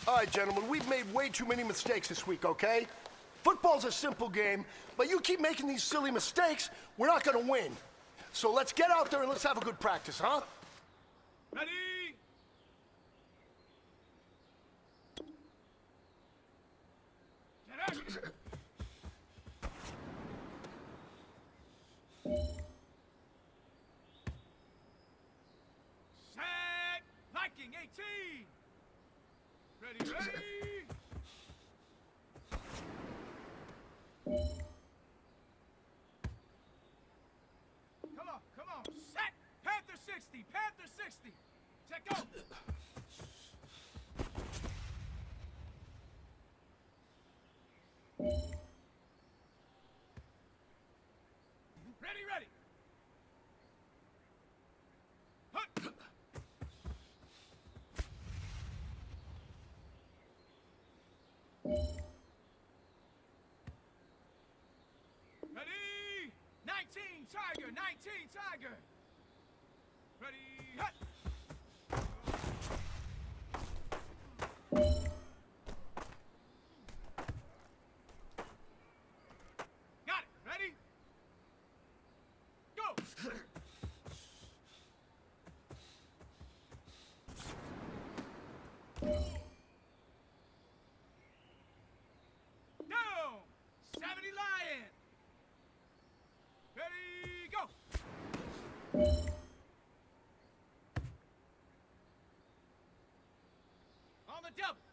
All right, gentlemen, we've made way too many mistakes this week, okay? Football's a simple game, but you keep making these silly mistakes, we're not gonna win. So let's get out there and let's have a good practice, huh? Ready? Get out! Set! Viking 18! Ready, ready! Come on, set! Panther 60, Panther 60! Check go! Ready, ready! Hut! Ready! 19 Tiger, 19 Tiger! Ready, hut! Got it, ready? Go! Down! 70 Lion! Ready, go! On the double!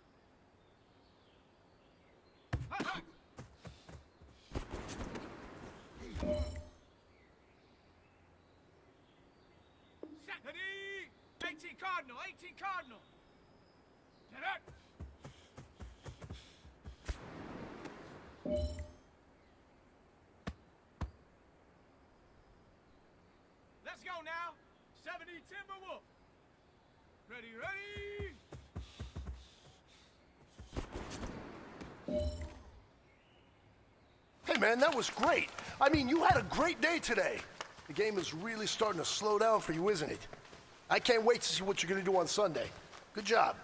Hut, hut. Set. Ready! 18 Cardinal, 18 Cardinal! Get up! Let's go now! 70 Timberwolf! Ready, ready! Hey, man, that was great. I mean, you had a great day today. The game is really starting to slow down for you, isn't it? I can't wait to see what you're gonna do on Sunday. Good job.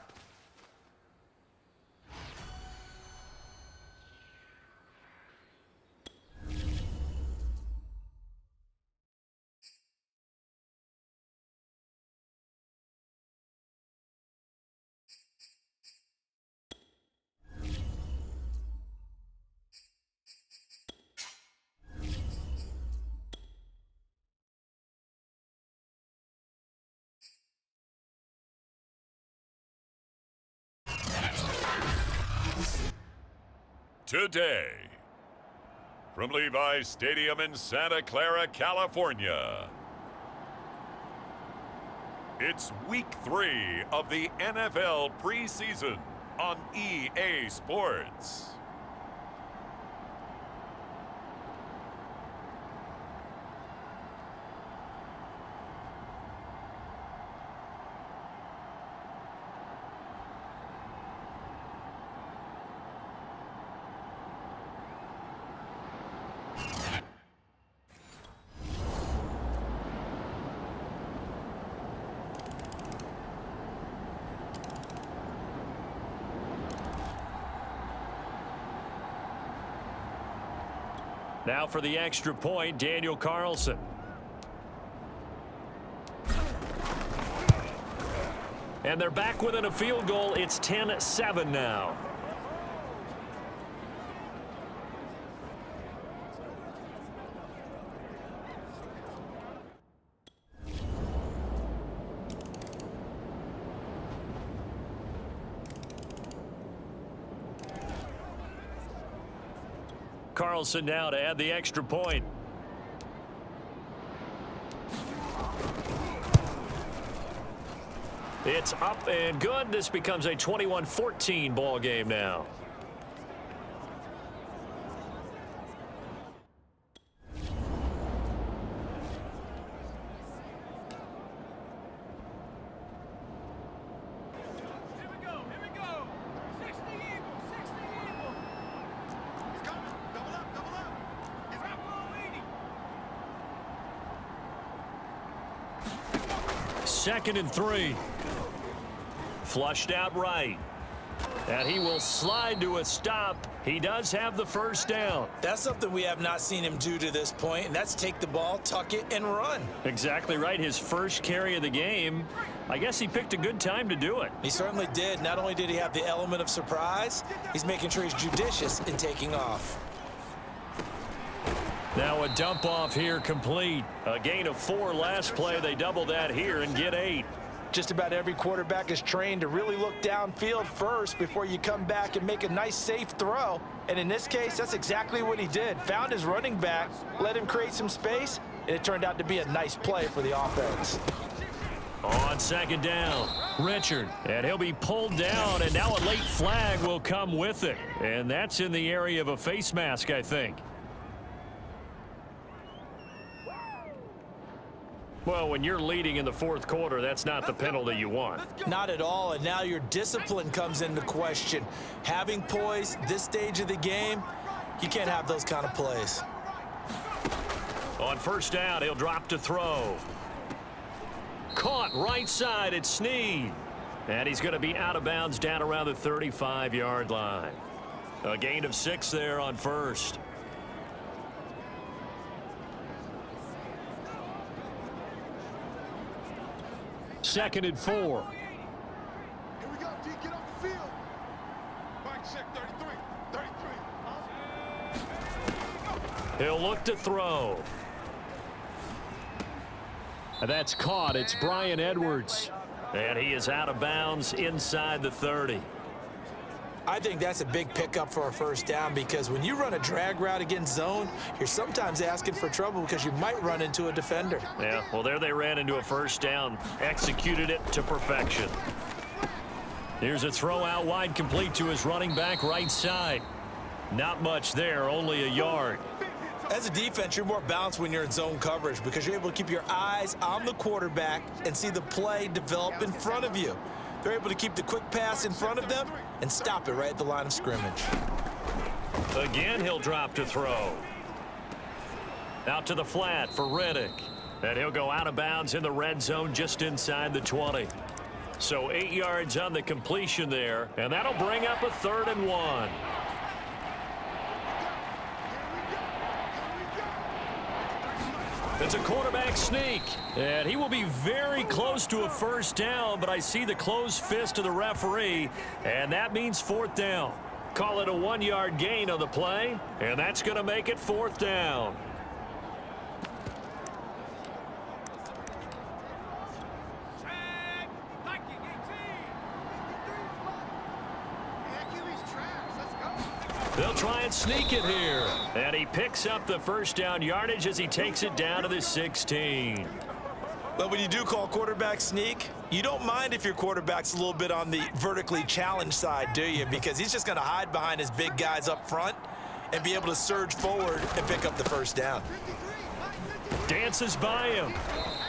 Today, from Levi's Stadium in Santa Clara, California, it's Week 3 of the NFL preseason on EA Sports. Now for the extra point, Daniel Carlson. And they're back within a field goal. It's 10-7 now. Carlson now to add the extra point. It's up and good. This becomes a 21-14 ball game now. Second and 3. Flushed out right. And he will slide to a stop. He does have the first down. That's something we have not seen him do to this point, and that's take the ball, tuck it, and run. Exactly right. His first carry of the game. I guess he picked a good time to do it. He certainly did. Not only did he have the element of surprise, he's making sure he's judicious in taking off. Now a dump off here complete. A gain of 4 last play. They double that here and get 8. Just about every quarterback is trained to really look downfield first before you come back and make a nice, safe throw. And in this case, that's exactly what he did. Found his running back, let him create some space, and it turned out to be a nice play for the offense. On second down, Richard. And he'll be pulled down, and now a late flag will come with it. And that's in the area of a face mask, I think. Well, when you're leading in the fourth quarter, that's not the penalty you want. Not at all, and now your discipline comes into question. Having poise this stage of the game, you can't have those kind of plays. On first down, he'll drop to throw. Caught right side at Snead. And he's going to be out of bounds down around the 35-yard line. A gain of 6 there on first. Second and 4. Here we go, D, get off the field. Mike, check 33. He'll look to throw. And that's caught. It's Brian Edwards. And he is out of bounds inside the 30. I think that's a big pickup for a first down because when you run a drag route against zone, you're sometimes asking for trouble because you might run into a defender. Yeah, well, there they ran into a first down. Executed it to perfection. Here's a throw out wide, complete to his running back right side. Not much there, only a yard. As a defense, you're more balanced when you're in zone coverage because you're able to keep your eyes on the quarterback and see the play develop in front of you. They're able to keep the quick pass in front of them and stop it right at the line of scrimmage. Again, he'll drop to throw. Out to the flat for Riddick. And he'll go out of bounds in the red zone just inside the 20. So 8 yards on the completion there, and that'll bring up a 3rd and 1. It's a quarterback sneak, and he will be very close to a first down, but I see the closed fist of the referee, and that means 4th down. Call it a 1-yard gain on the play, and that's going to make it 4th down. They'll try and sneak it here. And he picks up the first down yardage as he takes it down to the 16. But when you do call quarterback sneak, you don't mind if your quarterback's a little bit on the vertically challenged side, do you? Because he's just going to hide behind his big guys up front and be able to surge forward and pick up the first down. Dances by him.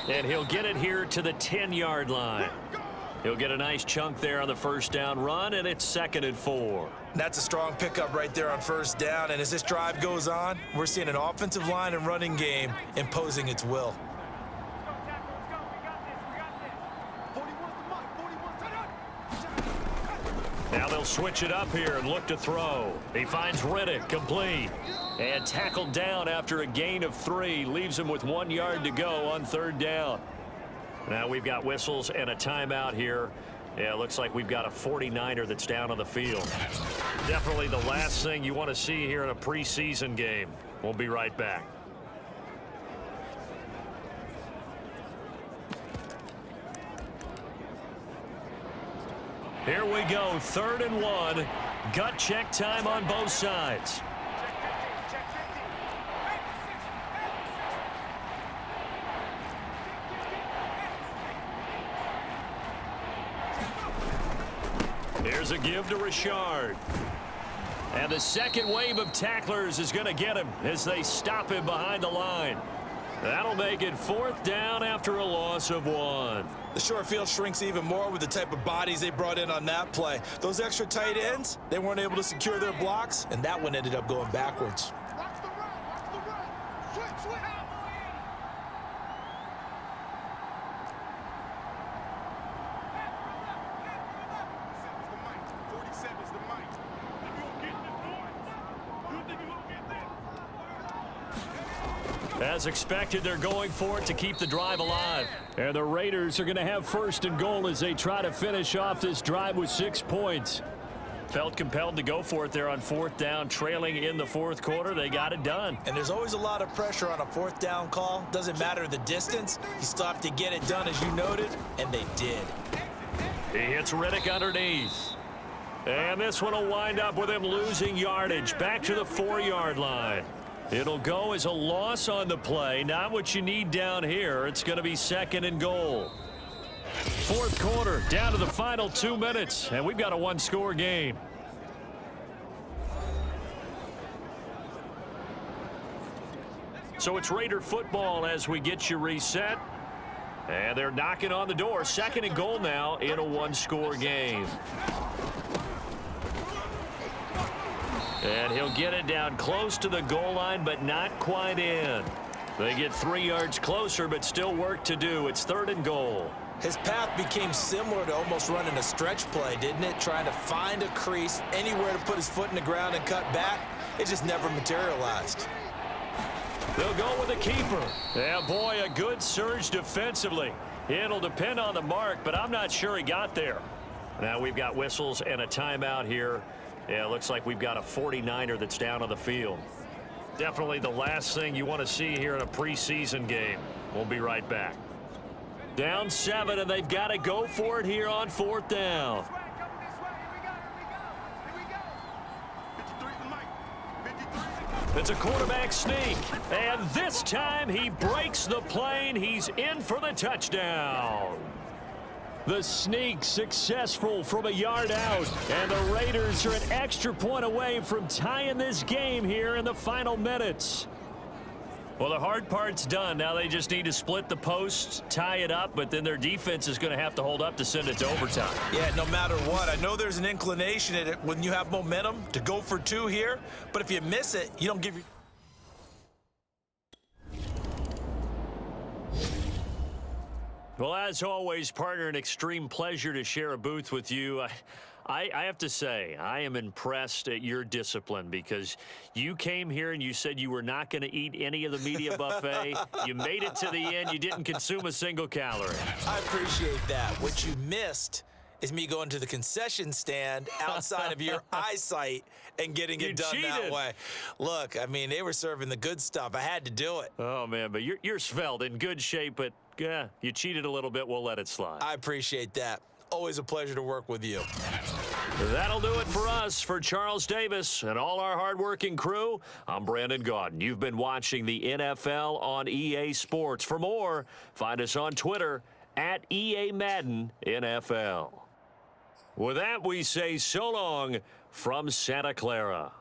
And he'll get it here to the 10-yard line. He'll get a nice chunk there on the first down run, and it's 2nd and 4. That's a strong pickup right there on first down, and as this drive goes on, we're seeing an offensive line and running game imposing its will. Now they'll switch it up here and look to throw. He finds Riddick, complete. And tackled down after a gain of 3. Leaves him with 1 yard to go on 3rd down. Now we've got whistles and a timeout here. Yeah, it looks like we've got a 49er that's down on the field. Definitely the last thing you want to see here in a preseason game. We'll be right back. Here we go, 3rd and 1. Gut check time on both sides. Here's a give to Richard. And the second wave of tacklers is going to get him as they stop him behind the line. That'll make it 4th down after a loss of 1. The short field shrinks even more with the type of bodies they brought in on that play. Those extra tight ends, they weren't able to secure their blocks, and that one ended up going backwards. Watch the run, watch the run. Switch, switch. As expected, they're going for it to keep the drive alive. And the Raiders are going to have first and goal as they try to finish off this drive with 6 points. Felt compelled to go for it there on fourth down, trailing in the fourth quarter. They got it done. And there's always a lot of pressure on a fourth down call. Doesn't matter the distance. He stopped to get it done, as you noted, and they did. He hits Riddick underneath. And this one will wind up with him losing yardage back to the 4-yard line. It'll go as a loss on the play. Not what you need down here. It's going to be second and goal. Fourth quarter, down to the final 2 minutes, and we've got a one-score game. So it's Raider football as we get you reset. And they're knocking on the door. Second and goal now in a one-score game. And he'll get it down close to the goal line, but not quite in. They get 3 yards closer, but still work to do. It's third and goal. His path became similar to almost running a stretch play, didn't it? Trying to find a crease, anywhere to put his foot in the ground and cut back. It just never materialized. They'll go with the keeper. Yeah, boy, a good surge defensively. It'll depend on the mark, but I'm not sure he got there. Now we've got whistles and a timeout here. Yeah, it looks like we've got a 49er that's down on the field. Definitely the last thing you want to see here in a preseason game. We'll be right back. Down 7, and they've got to go for it here on fourth down. It's a quarterback sneak, and this time he breaks the plane. He's in for the touchdown. The sneak successful from a yard out, and the Raiders are an extra point away from tying this game here in the final minutes. Well, the hard part's done. Now they just need to split the posts, tie it up, but then their defense is going to have to hold up to send it to overtime. Yeah, no matter what. I know there's an inclination in it when you have momentum to go for 2 here, but if you miss it, you don't give your... Well, as always, partner, an extreme pleasure to share a booth with you. I have to say, I am impressed at your discipline because you came here and you said you were not going to eat any of the media buffet. You made it to the end. You didn't consume a single calorie. I appreciate that. What you missed is me going to the concession stand outside of your eyesight and getting it done that way. Look, I mean, they were serving the good stuff. I had to do it. Oh, man, but you're svelte, in good shape, but yeah, you cheated a little bit. We'll let it slide. I appreciate that. Always a pleasure to work with you. That'll do it for us. For Charles Davis and all our hardworking crew, I'm Brandon Gaudin. You've been watching the NFL on EA Sports. For more, find us on Twitter at EA Madden NFL. With that, we say so long from Santa Clara.